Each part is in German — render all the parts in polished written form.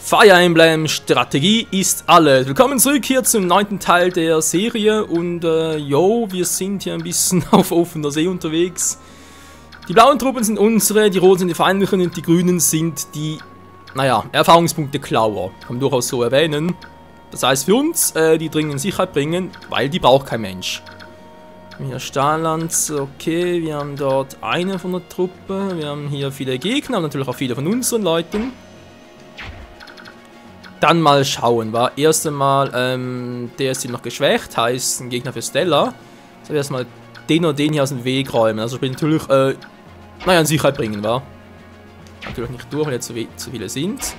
Fire Emblem Strategie ist alles. Willkommen zurück hier zum 9. Teil der Serie und wir sind hier ein bisschen auf offener See unterwegs. Die blauen Truppen sind unsere, die roten sind die feindlichen und die grünen sind die, naja, Erfahrungspunkte-Klauer. Kann man durchaus so erwähnen. Das heißt für uns, die dringend Sicherheit bringen, weil die braucht kein Mensch. Hier Stahllanz, okay, wir haben dort eine von der Truppe, wir haben hier viele Gegner, aber natürlich auch viele von unseren Leuten. Dann mal schauen, war erst einmal, der ist hier noch geschwächt, heißt ein Gegner für Stella. So, erstmal den oder den hier aus dem Weg räumen, also ich bin natürlich, naja, in Sicherheit bringen, war. Natürlich nicht durch, weil jetzt zu viele sind.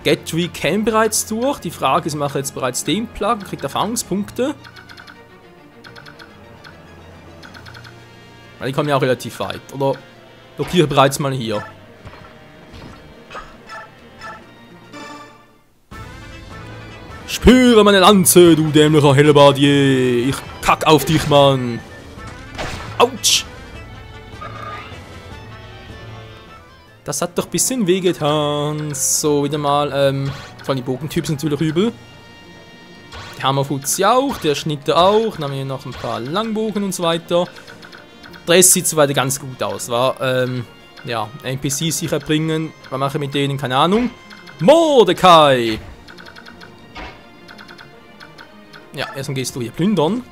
Gatry käme bereits durch, die Frage ist, ich mache jetzt bereits den Plug und kriegt Erfahrungspunkte. Weil die kommen ja auch relativ weit, oder blockiere bereits mal hier. Spüre meine Lanze, du dämlicher Hellebardier. Ich kack auf dich, Mann. Autsch. Das hat doch ein bisschen wehgetan. So, wieder mal, vor allem die Bogentypen sind natürlich übel. Die Hammerfutzi auch, der Schnitte auch. Dann haben wir hier noch ein paar Langbogen und so weiter. Dress sieht soweit ganz gut aus, war, ja, NPCs sicher bringen. Was mache ich mit denen? Keine Ahnung. Mordecai! Ja, erstmal gehst du hier plündern.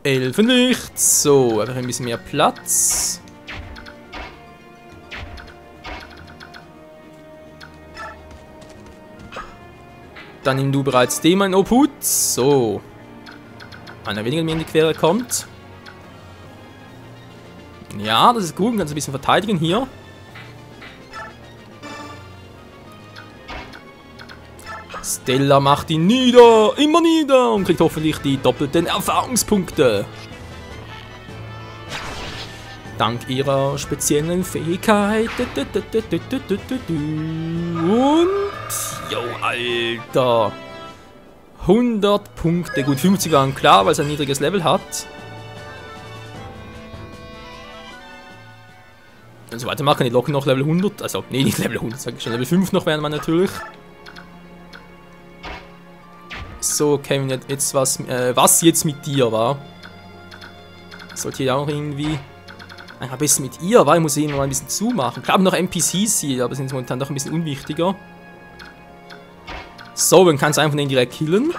Elfenlicht. So, einfach ein bisschen mehr Platz. Dann nimm du bereits den mein Obhut. So. Einer weniger mir in die Quere kommt. Ja, das ist gut. Kannst ein bisschen verteidigen hier. Stella macht ihn nieder, immer nieder und kriegt hoffentlich die doppelten Erfahrungspunkte. Dank ihrer speziellen Fähigkeit. Und, jo, Alter. 100 Punkte, gut 50 waren klar, weil es ein niedriges Level hat. Wenn wir so weitermachen, die locken noch Level 100, also, nee, nicht Level 100, sag ich schon, Level 5 noch werden wir natürlich. So, Kevin, jetzt was jetzt mit dir war? Sollte hier auch irgendwie ein bisschen mit ihr, weil ich muss ihn mal ein bisschen zumachen. Klar, noch NPCs hier, aber sind momentan doch ein bisschen unwichtiger. So, dann kannst du einfach den direkt killen.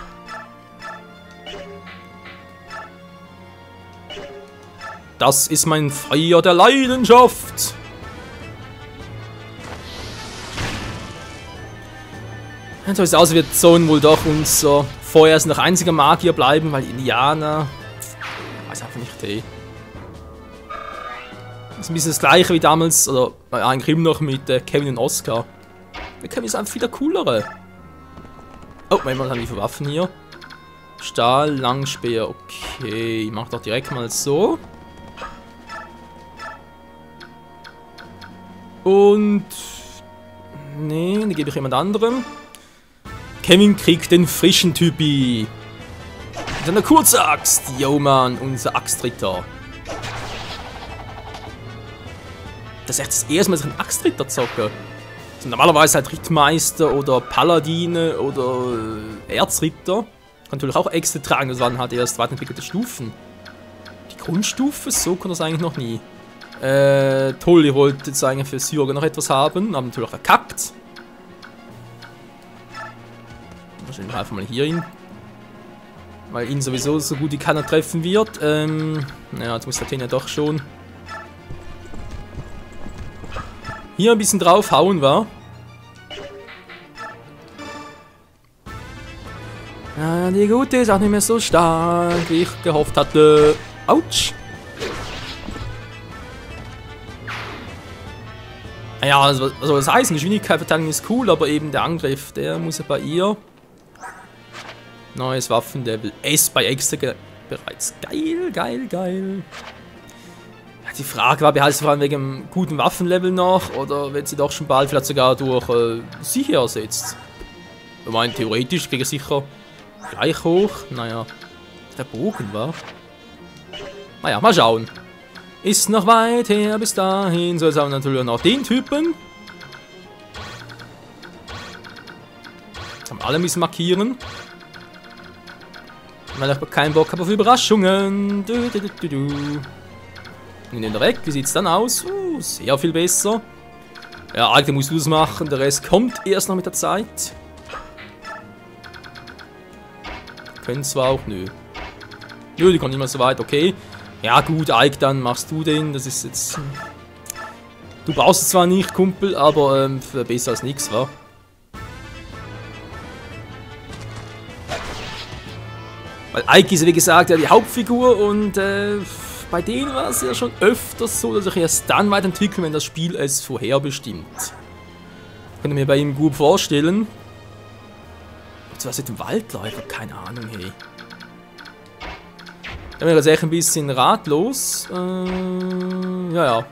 Das ist mein Feuer der Leidenschaft. So ist es aus, wird Zone wohl doch unser vorerst noch einziger Magier bleiben, weil Indianer. Weiß einfach nicht, ey. Das ist ein bisschen das gleiche wie damals, oder ein Krim noch mit Kevin und Oscar. Der Kevin ist einfach viel der coolere. Oh, was haben die für Waffen hier? Stahl, Langspeer, okay. Ich mach doch direkt mal so. Und. Nee, den gebe ich jemand anderem. Kevin kriegt den frischen Typi. Mit einer Kurzaxt. Yo, Mann, unser Axtritter. Das ist echt das erste Mal, dass ich einen Axtritter zocke. Also normalerweise halt Rittmeister oder Paladine oder Erzritter. Kann natürlich auch extra tragen, das waren halt erst weiterentwickelte Stufen. Die Grundstufe, so kann das eigentlich noch nie. Toll, ihr wollt jetzt eigentlich für Syrga noch etwas haben, haben natürlich verkackt. Wahrscheinlich einfach mal hier hin. Weil ihn sowieso so gut wie keiner treffen wird. Ja, jetzt muss der Ten ja doch schon hier ein bisschen draufhauen, war. Ja, die Gute ist auch nicht mehr so stark, wie ich gehofft hatte. Autsch! Naja, also das heißt, Geschwindigkeit verteidigen ist cool, aber eben der Angriff, der muss ja bei ihr. Neues Waffenlevel S bei Extra bereits. Geil, geil, geil. Ja, die Frage war, behalten sie vor allem wegen einem guten Waffenlevel noch oder wird sie doch schon bald vielleicht sogar durch sicher ersetzt? Ich meine, theoretisch kriege ich sicher gleich hoch. Naja, der Bogen war. Naja, mal schauen. Ist noch weit her bis dahin. So, jetzt haben wir natürlich noch den Typen. Jetzt haben wir alle ein bisschen markieren. Weil ich keinen Bock habe auf Überraschungen. Wir nehmen weg. Wie sieht es dann aus? Sehr viel besser. Ja, Ike, musst du es machen. Der Rest kommt erst noch mit der Zeit. Können zwar auch, nö. Nö, die kommen nicht mehr so weit, okay. Ja gut, Ike, dann machst du den. Das ist jetzt... Du brauchst es zwar nicht, Kumpel, aber besser als nichts, wa? Weil Ike ist, wie gesagt, ja die Hauptfigur und bei denen war es ja schon öfters so, dass ich erst dann weiterentwickle, wenn das Spiel es vorherbestimmt. Könnte mir bei ihm gut vorstellen. Was mit dem Waldläufer? Keine Ahnung, hey. Da bin ich jetzt echt ein bisschen ratlos. Ja.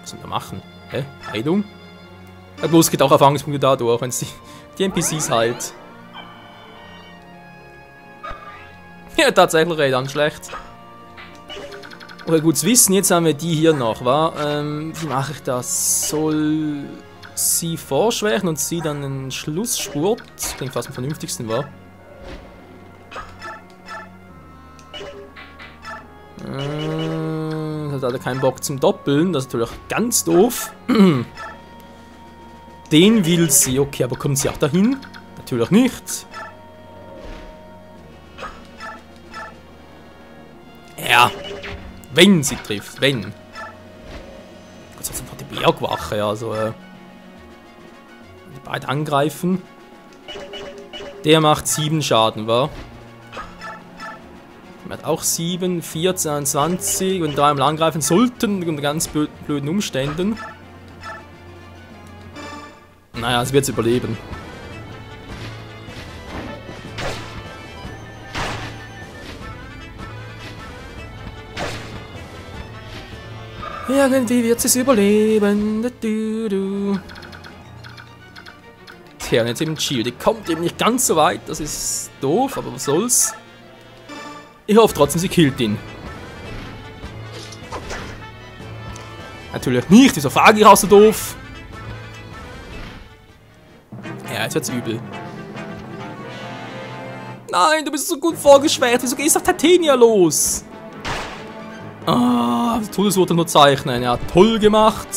Was sollen wir machen? Hä? Heilung? Ja, bloß geht auch Erfahrungspunkte dadurch, wenn es die NPCs halt. Ja, tatsächlich dann schlecht. Okay, gut zu wissen, jetzt haben wir die hier noch, wa? Wie mache ich das? Soll sie vorschwächen und sie dann einen Schlussspurt? Das klingt fast am vernünftigsten, wa? Hat er keinen Bock zum Doppeln, das ist natürlich ganz doof. Den will sie, okay, aber kommt sie auch dahin? Natürlich nicht. Ja, wenn sie trifft, wenn. Gott, das ist einfach die Bergwache, ja, also, die beiden angreifen. Der macht 7 Schaden, wa? Er hat auch 7, 14, 20 und 3 mal angreifen sollten, unter ganz blöden Umständen. Naja, sie wird es überleben. Irgendwie wird es überleben. Tja, und jetzt eben Chill. Die kommt eben nicht ganz so weit. Das ist doof, aber was soll's. Ich hoffe trotzdem, sie killt ihn. Natürlich nicht. Wieso frage ich auch so doof? Ja, jetzt wird's übel. Nein, du bist so gut vorgeschwert. Wieso gehst du auf Titania los? Ah, das Todesurteil nur zeichnen. Ja, toll gemacht.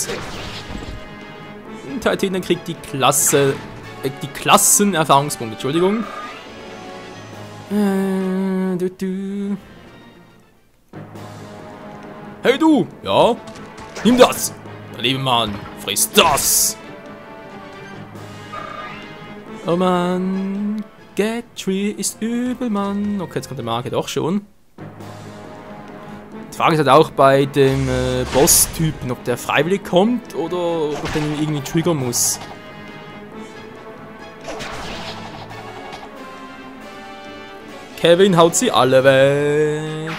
Titania kriegt die Klassen-Erfahrungspunkte. Entschuldigung. Hey du! Ja? Nimm das! Der liebe Mann, friss das! Oh Mann, Gatry ist übel, Mann. Okay, jetzt kommt der Marke doch schon. Die Frage ist halt auch bei dem Boss-Typen, ob der freiwillig kommt oder ob den irgendwie triggern muss. Kevin haut sie alle weg.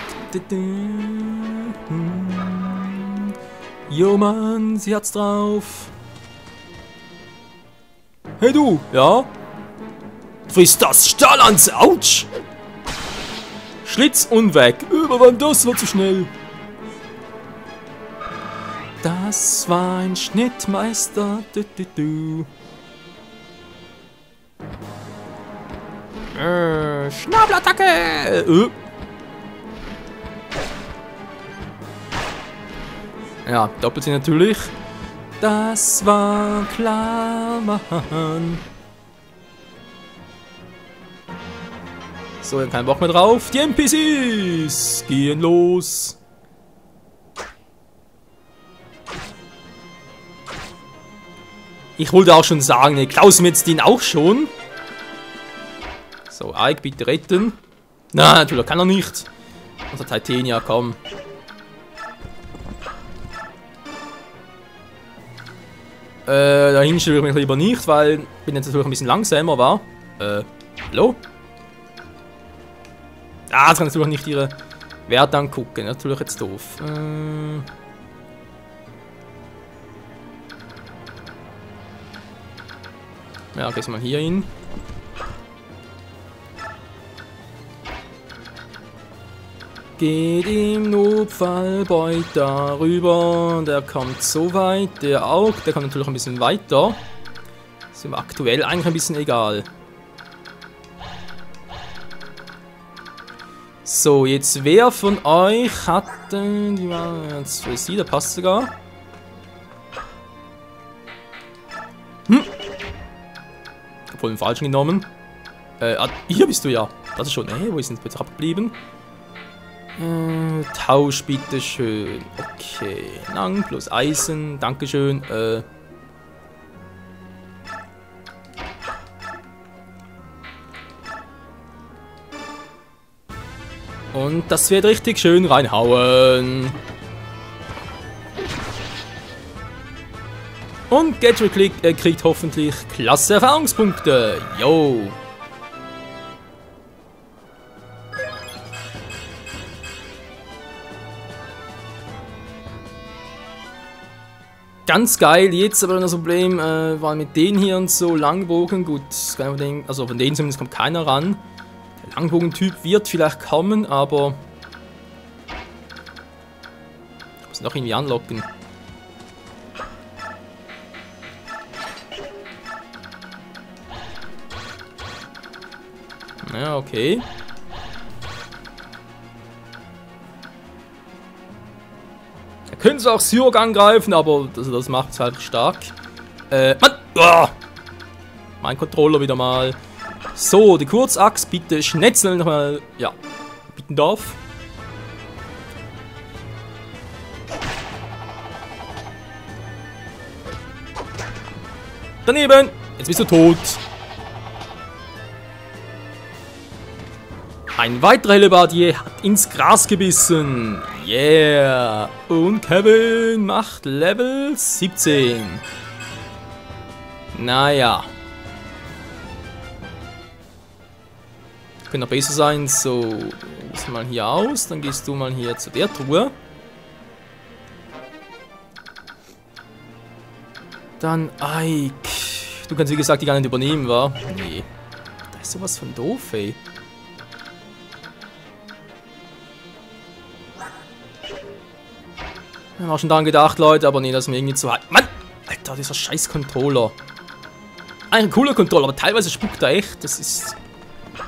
Jo Mann, sie hat's drauf. Hey du, ja? Friss das Stahllanze, ouch! Schlitz und weg. Überwann, das war zu schnell. Das war ein Schnittmeister. Schnabelattacke! Ja, doppelt sie natürlich. Das war klar, Mann. So, wir haben keinen Bock mehr drauf. Die NPCs gehen los. Ich wollte auch schon sagen, ne, Klaus jetzt den auch schon. So, Ike, bitte retten. Na, natürlich kann er nicht. Unser Titania, komm. Dahin stelle ich mich lieber nicht, weil ich bin jetzt natürlich ein bisschen langsamer, war. Hallo? Ah, jetzt kann ich natürlich nicht ihre Werte angucken. Natürlich jetzt doof. Ja, gehen wir mal hier hin. Geht im Notfallbeut darüber. Der kommt so weit. Der auch. Der kommt natürlich ein bisschen weiter. Ist ihm aktuell eigentlich ein bisschen egal. So, jetzt wer von euch hat die war jetzt für sie, der passt sogar. Voll den falschen genommen. Hier bist du ja. Das ist schon. Wo ist denn jetzt abgeblieben? Tausch, bitteschön. Okay. Lang plus Eisen. Dankeschön. Und das wird richtig schön reinhauen. Und Gadget kriegt hoffentlich klasse Erfahrungspunkte. Yo. Ganz geil, jetzt aber das Problem, weil mit denen hier und so Langbogen, gut, also von denen zumindest kommt keiner ran. Der Langbogentyp wird vielleicht kommen, aber ich muss noch irgendwie anlocken. Ja, okay. Da können sie auch Syrog angreifen, aber das macht es halt stark. Mann! Oh! Mein Controller wieder mal. So, die Kurzachs, bitte schnetzeln nochmal. Ja, Bittendorf. Daneben! Jetzt bist du tot. Ein weiterer Hellebardier hat ins Gras gebissen. Yeah. Und Kevin macht Level 17. Naja. Könnte noch besser sein. So, gehst mal hier aus. Dann gehst du mal hier zu der Truhe. Dann Ike. Du kannst wie gesagt die gar nicht übernehmen, wa? Nee. Da ist sowas von doof, ey. Wir haben auch schon daran gedacht, Leute, aber nee, das ist mir irgendwie zu hart. Mann! Alter, dieser scheiß Controller. Ein cooler Controller, aber teilweise spuckt er echt. Das ist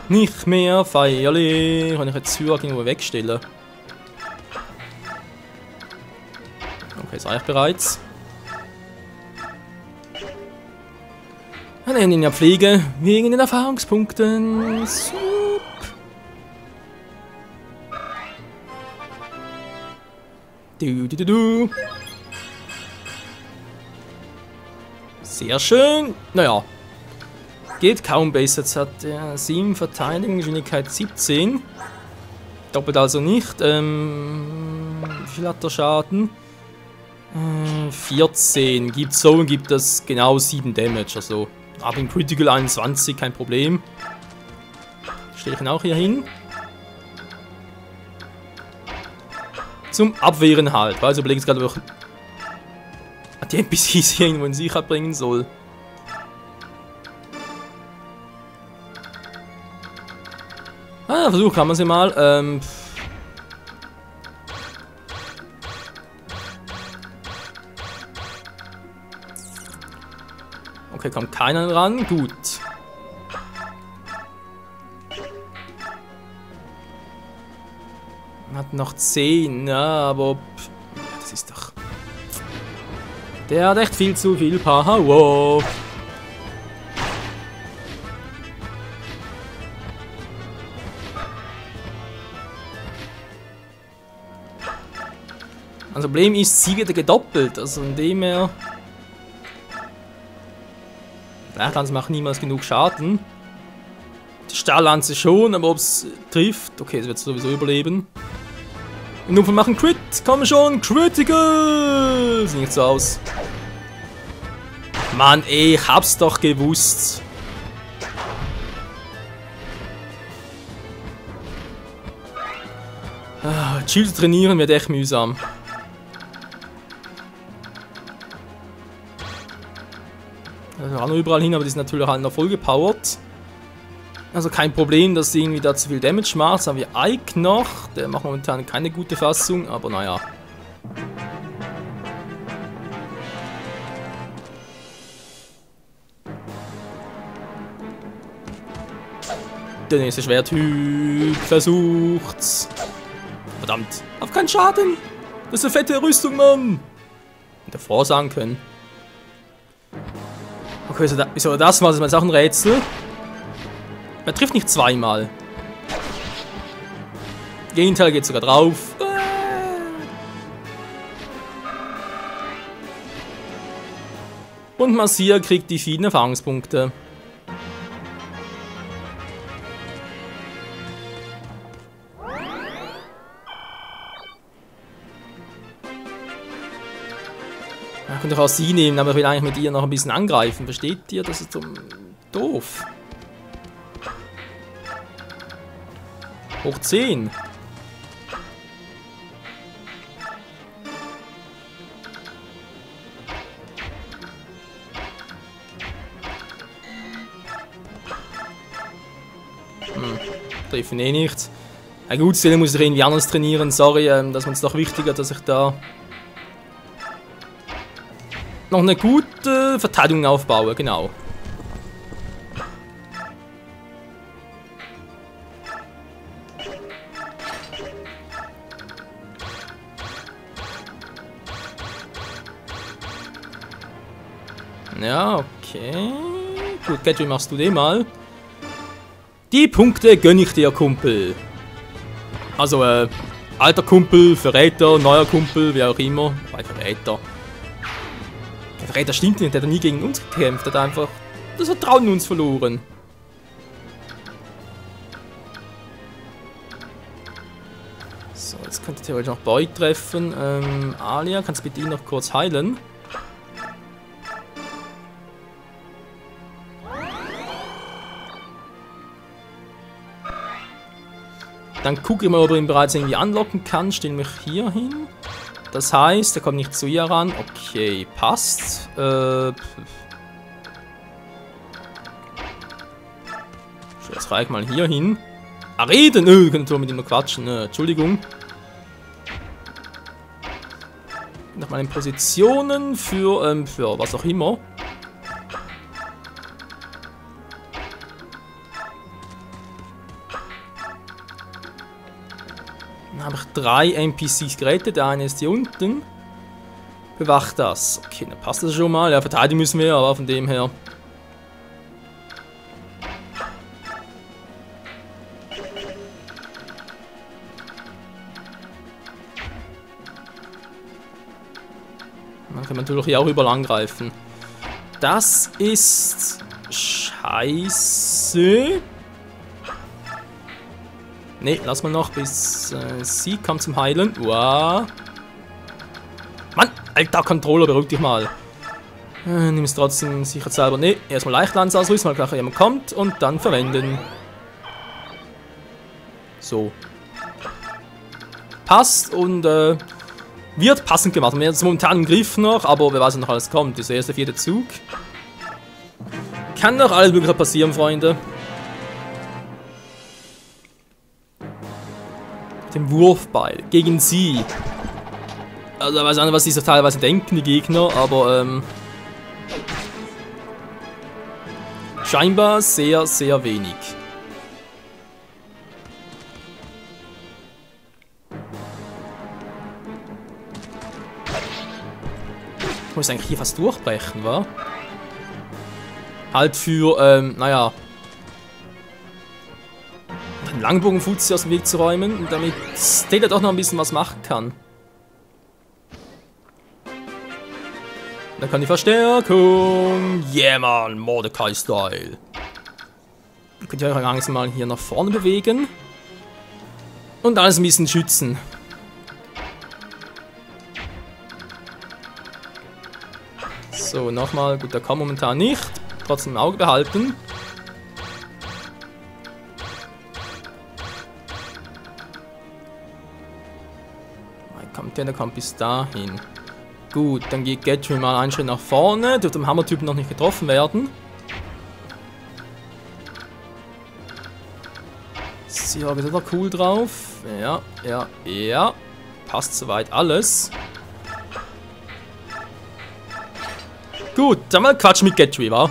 nicht mehr feierlich, wenn ich jetzt Syrog irgendwo wegstelle. Okay, sag ich bereits. Wir nennen ihn ja Pflege wegen den Erfahrungspunkten. Sup. Du. Sehr schön. Naja. Geht kaum besser. Jetzt hat er 7 Verteidigung, Geschwindigkeit 17. Doppelt also nicht. Wie viel hat der Schaden? 14. Gibt so und gibt das genau 7 Damage. Also, aber im Critical 21, kein Problem. Stelle ich ihn auch hier hin. Zum Abwehren halt, weil ich überlege jetzt gerade, ob ich die NPCs hier irgendwo in Sicherheit bringen soll. Versuchen kann man sie mal. Okay, kommt keiner ran. Gut. Hat noch 10, ja, aber das ist doch... Der hat echt viel zu viel Power. Das Problem ist, sie wird gedoppelt, also in dem her... Vielleicht macht niemals genug Schaden. Die Stahllanze schon, aber ob es trifft... Okay, es wird sowieso überleben. Im Notfall machen Crit, komm schon, Critical! Sieht nicht so aus. Mann, ey, ich hab's doch gewusst. Chill zu trainieren wird echt mühsam. Also auch noch überall hin, aber die sind natürlich halt noch voll gepowert. Also kein Problem, dass sie irgendwie da zu viel Damage macht. Jetzt haben wir Ike noch. Der macht momentan keine gute Fassung, aber naja. Der nächste Schwerttyp versucht's. Verdammt, auf keinen Schaden. Das ist eine fette Rüstung, Mann. Hätte vorsagen können. Okay, wieso das war jetzt auch ein Rätsel? Er trifft nicht zweimal. Gegenteil geht sogar drauf. Und Marcia kriegt die vielen Erfahrungspunkte. Ich könnte auch sie nehmen, aber ich will eigentlich mit ihr noch ein bisschen angreifen. Versteht ihr? Das ist so doof. Hoch 10. Treffen eh nicht. Ja gut, Stelle muss ich irgendwie anders trainieren. Sorry, das ist mir jetzt doch wichtiger, dass ich da noch eine gute Verteidigung aufbaue, genau. Ja, okay. Gut, Gatry, machst du den mal. Die Punkte gönn ich dir, Kumpel. Also, alter Kumpel, Verräter, neuer Kumpel, wie auch immer. Bei Verräter. Der Verräter stimmt nicht, der hat nie gegen uns gekämpft. Der hat einfach das Vertrauen in uns verloren. So, jetzt könnte theoretisch noch Boy treffen. Alia, kannst du bitte ihn noch kurz heilen? Dann gucke ich mal, ob er ihn bereits irgendwie anlocken kann. Stelle mich hier hin. Das heißt, er kommt nicht zu ihr ran. Okay, passt. Jetzt reiche ich mal hier hin. Ah, reden! Ich kann natürlich mit ihm noch quatschen. Entschuldigung. Nach meinen Positionen für was auch immer. Dann habe ich 3 NPCs gerettet. Der eine ist hier unten. Bewacht das. Okay, dann passt das schon mal. Ja, verteidigen müssen wir, aber von dem her. Dann kann man natürlich hier auch überall angreifen. Das ist scheiße. Ne, lass mal noch, bis sie kommt zum Heilen. Wow. Mann, alter Controller, beruhig dich mal. Nimm es trotzdem sicher selber. Ne, erstmal Leichtlanz ausrüsten, weil gleich jemand kommt und dann verwenden. So. Passt und wird passend gemacht. Wir haben jetzt momentan im Griff noch, aber wer weiß, was noch alles kommt. Das ist der erste 4. Zug. Kann noch alles Mögliche passieren, Freunde. Dem Wurfbeil gegen sie. Also ich weiß nicht, was die so teilweise denken, die Gegner, aber scheinbar sehr, sehr wenig. Ich muss eigentlich hier fast durchbrechen, wa? Halt für, naja, einen Langbogenfuzzi aus dem Weg zu räumen, damit Taylor doch noch ein bisschen was machen kann. Dann kann die Verstärkung. Yeah, man, Mordecai-Style. Könnt ihr euch langsam mal hier nach vorne bewegen. Und alles ein bisschen schützen. So, nochmal. Gut, der kann momentan nicht. Trotzdem im Auge behalten. Der kommt bis dahin. Gut, dann geht Gatry mal einen Schritt nach vorne. Dürfte dem Hammertypen noch nicht getroffen werden. Seahawk ist da cool drauf. Ja, ja, ja. Passt soweit alles. Gut, dann mal Quatsch mit Gatry, wa?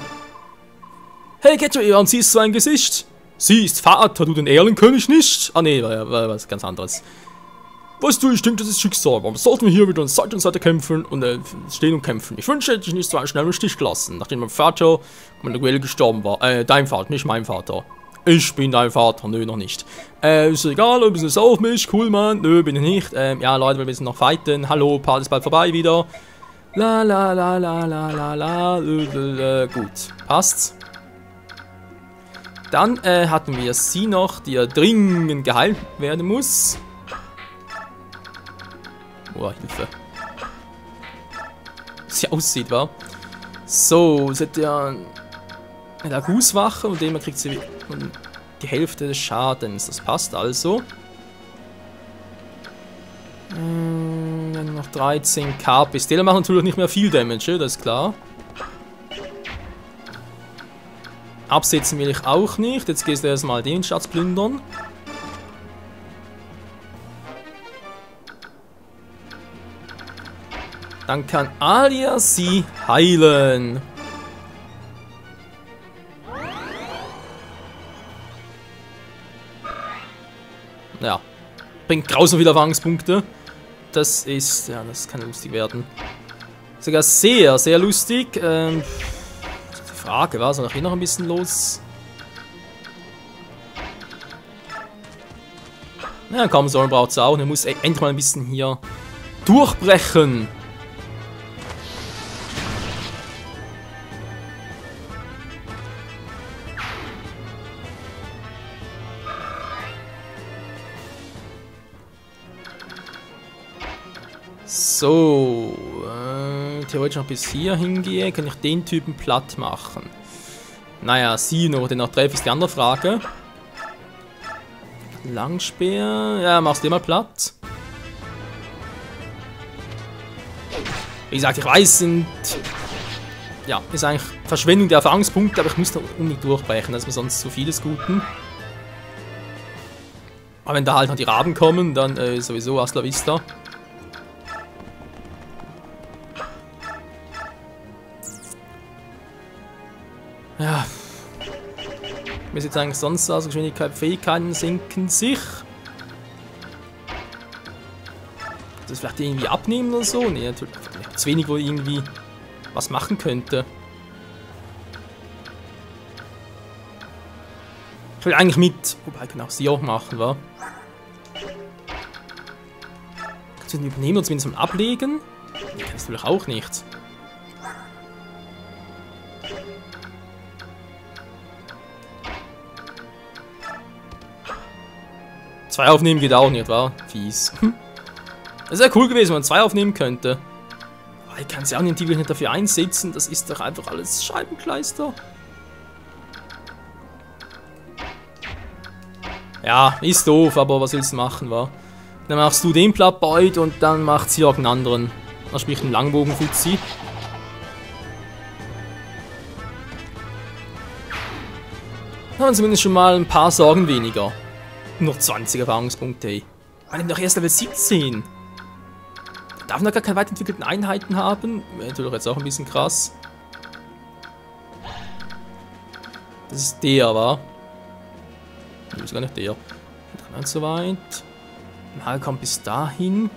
Hey Gatry, warum siehst du so ein Gesicht? Sie ist Vater, du den Erlenkönig nicht? Ah ne, war was ganz anderes. Weißt du, ich denke, das ist Schicksal. Warum sollten wir hier wieder an Seite und Seite kämpfen und stehen und kämpfen? Ich wünsche, hätte ich nicht so einen schnellen Stich gelassen, nachdem mein Vater in der Duell gestorben war. Dein Vater, nicht mein Vater. Ich bin dein Vater. Nö, noch nicht. Ist egal, du bist jetzt auf mich. Cool, Mann. Nö, bin ich nicht. Ja, Leute, wir müssen noch fighten. Hallo, Part ist bald vorbei wieder. La la la la la la la. Gut, passt's. Dann hatten wir sie noch, die ja dringend geheilt werden muss. Oh, Hilfe. Wie sie aussieht, wa? So, sie hat ja eine Gußwache und dem kriegt sie die Hälfte des Schadens. Das passt also. Dann noch 13k. Pistole machen natürlich nicht mehr viel Damage, das ist klar. Absetzen will ich auch nicht. Jetzt gehst du erstmal den Schatz plündern. Dann kann Alia sie heilen. Ja. Bringt grausam viele Erfahrungspunkte. Das ist, ja, das kann lustig werden. Sogar sehr, sehr lustig. Die Frage, war soll noch hier noch ein bisschen los? Ja, komm, Soren braucht es auch. Er muss endlich mal ein bisschen hier durchbrechen. So, theoretisch noch bis hier hingehe, kann ich den Typen platt machen. Naja, sie noch, den noch treffe, ist die andere Frage. Langspeer, ja, machst du den mal platt. Wie gesagt, ich weiß, ja, ist eigentlich Verschwendung der Erfahrungspunkte, aber ich muss da unbedingt durchbrechen, das ist mir sonst zu vieles Guten. Aber wenn da halt noch die Raben kommen, dann sowieso hasta la vista. Ja. Wie sieht es eigentlich sonst aus? Geschwindigkeit, Fähigkeiten sinken sich. Das vielleicht irgendwie abnehmen oder so? Nee, natürlich zu wenig, wo irgendwie was machen könnte. Ich will eigentlich mit. Wobei, kann auch sie auch machen, wa? Kannst du den übernehmen oder zumindest mal ablegen? Nee, kannst du natürlich auch nicht. Zwei aufnehmen geht auch nicht, wa? Fies. Das wäre cool gewesen, wenn man zwei aufnehmen könnte. Aber ich kann sie auch nicht dafür einsetzen. Das ist doch einfach alles Scheibenkleister. Ja, ist doof, aber was willst du machen, wa? Dann machst du den Plattbeut und dann macht sie auch einen anderen. Dann spricht ein Langbogen-Fuzzi. Dann haben wir zumindest schon mal ein paar Sorgen weniger. Noch 20 Erfahrungspunkte, ey. Man nimmt doch erst Level 17. Darf noch gar keine weiterentwickelten Einheiten haben? Wäre natürlich jetzt auch ein bisschen krass. Das ist der, wa? Das ist gar nicht der. Nicht so weit. Na, kommt bis dahin.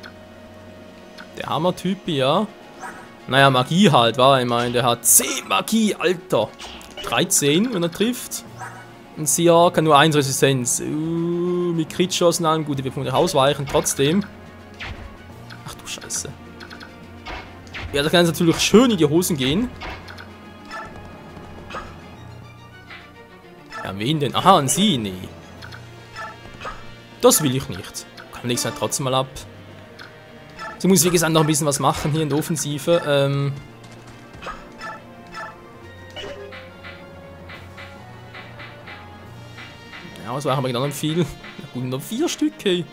Der Hammer-Typ, ja. Naja, Magie halt, wa? Ich meine, der hat 10 Magie, Alter. 13, wenn er trifft. Und Seahawk kann nur 1 Resistenz. Mit Crit-Chancen an. Gut, wir können ausweichen, trotzdem. Ach du Scheiße. Ja, da kann es natürlich schön in die Hosen gehen. Ja, wen denn? Aha, an sie? Nee. Das will ich nicht. Kann ich halt trotzdem mal ab. Sie muss, wie gesagt, noch ein bisschen was machen hier in der Offensive. Ja, was machen wir genau viel? Na gut, nur 4 Stück, hey.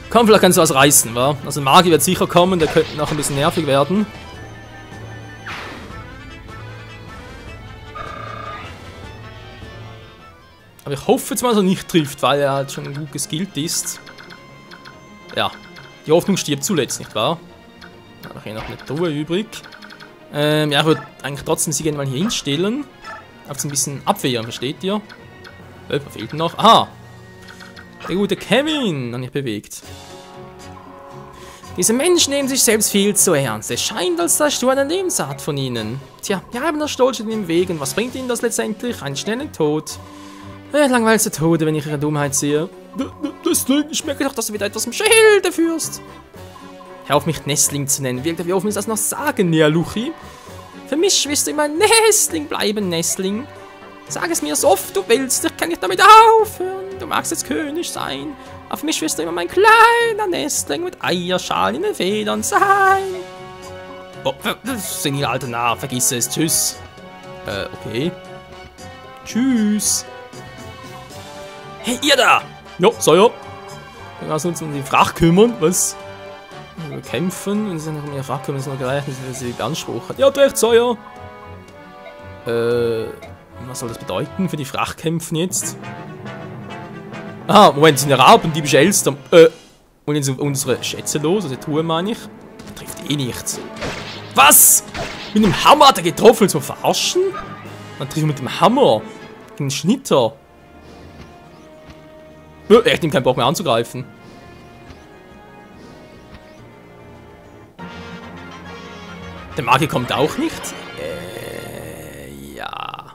Komm, vielleicht kannst du was reißen, wa? Also Magi wird sicher kommen, der könnte noch ein bisschen nervig werden. Aber ich hoffe jetzt mal, dass er nicht trifft, weil er halt schon gut geskillt ist. Ja, die Hoffnung stirbt zuletzt, nicht wahr? Da habe ich noch eine Truhe übrig. Ja, ich würde eigentlich trotzdem sie gerne mal hier hinstellen. Einfach so ein bisschen abwehren, versteht ihr? Was fehlt denn noch? Aha! Der gute Kevin noch nicht bewegt. Diese Menschen nehmen sich selbst viel zu ernst. Es scheint, als sei du eine Lebensart von ihnen. Tja, wir haben das Stolz in im Weg und was bringt ihnen das letztendlich? Einen schnellen Tod. Langweiligste Tode, wenn ich ihre Dummheit sehe. Nestling, ich merke doch, dass du wieder etwas im Schilde führst. Hör auf mich Nestling zu nennen. Wie offen ist das noch sagen, Luchi? Für mich wirst du immer ein Nestling bleiben, Nestling. Sag es mir so oft du willst, ich kann nicht damit aufhören. Du magst jetzt König sein, aber für mich wirst du immer mein kleiner Nestling mit Eierschalen in den Federn sein. Oh, senil alter Narr, vergiss es, tschüss. Okay. Tschüss. Hey, ihr da! Jo, Sawyer. Wir müssen uns um die Fracht kümmern, was? Wir kämpfen, wenn sie noch um ihre Fracht kümmern, ist noch gleich, wenn sie beanspruchen. Ja, du recht, Sawyer. Was soll das bedeuten für die Frachtkämpfen jetzt? Ah, Moment, sind ja Raupen, die beschellst. Und jetzt unsere Schätze los, also die Truhe meine ich. Das trifft eh nichts. Was? Mit dem Hammer hat er getroffen zum Verarschen? Dann trifft er mit dem Hammer. Gegen den Schnitter. Er hat ihm keinen Bock mehr anzugreifen. Der Magier kommt auch nicht. Ja.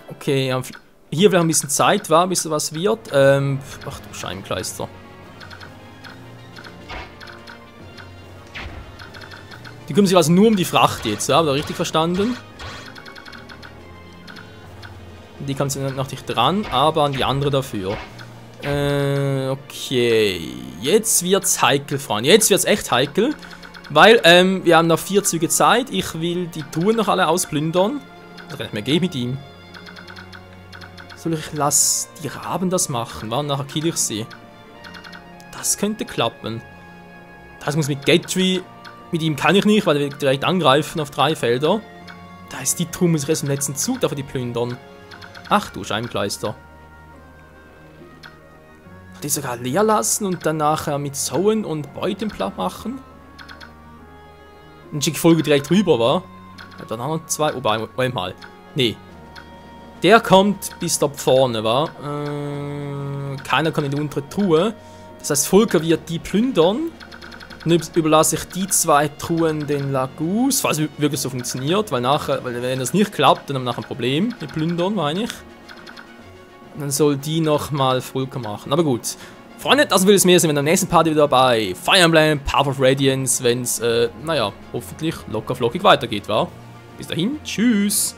Okay, hier wäre ein bisschen Zeit, war, bis was wird. Ach du Scheibenkleister. Die kümmern sich also nur um die Fracht jetzt, ja? Habt ihr richtig verstanden? Die kommt noch nicht dran, aber an die andere dafür. Okay. Jetzt wird's heikel, Freunde. Jetzt wird's echt heikel. Weil, wir haben noch 4 Züge Zeit. Ich will die Truhen noch alle ausplündern. Das kann ich mir gehen mit ihm. Soll ich lass die Raben das machen? Und nachher kill ich sie. Das könnte klappen. Das muss mit Gatry. Mit ihm kann ich nicht, weil er direkt angreifen auf 3 Felder. Da ist die Truhe, muss ich erst im letzten Zug dafür die plündern. Ach du Scheibenkleister. Die sogar leer lassen und dann nachher mit Sauen und Beuten platt machen. Dann schicke ich Folge direkt rüber, wa? Ja, dann haben wir 2. Oh, einmal. Nee. Der kommt bis da vorne, wa? Keiner kann in die untere Truhe. Das heißt, Volker wird die plündern. Und überlasse ich die 2 Truhen den Lagus, falls es wirklich so funktioniert, weil wenn das nicht klappt, dann haben wir nachher ein Problem mit Plündern, meine ich. Und dann soll die nochmal Volker machen. Aber gut. Freunde, das würde es mehr sein, wenn am nächsten Part wieder bei Fire Emblem, Path of Radiance, wenn es, naja, hoffentlich locker flockig weitergeht, wa? Bis dahin, tschüss!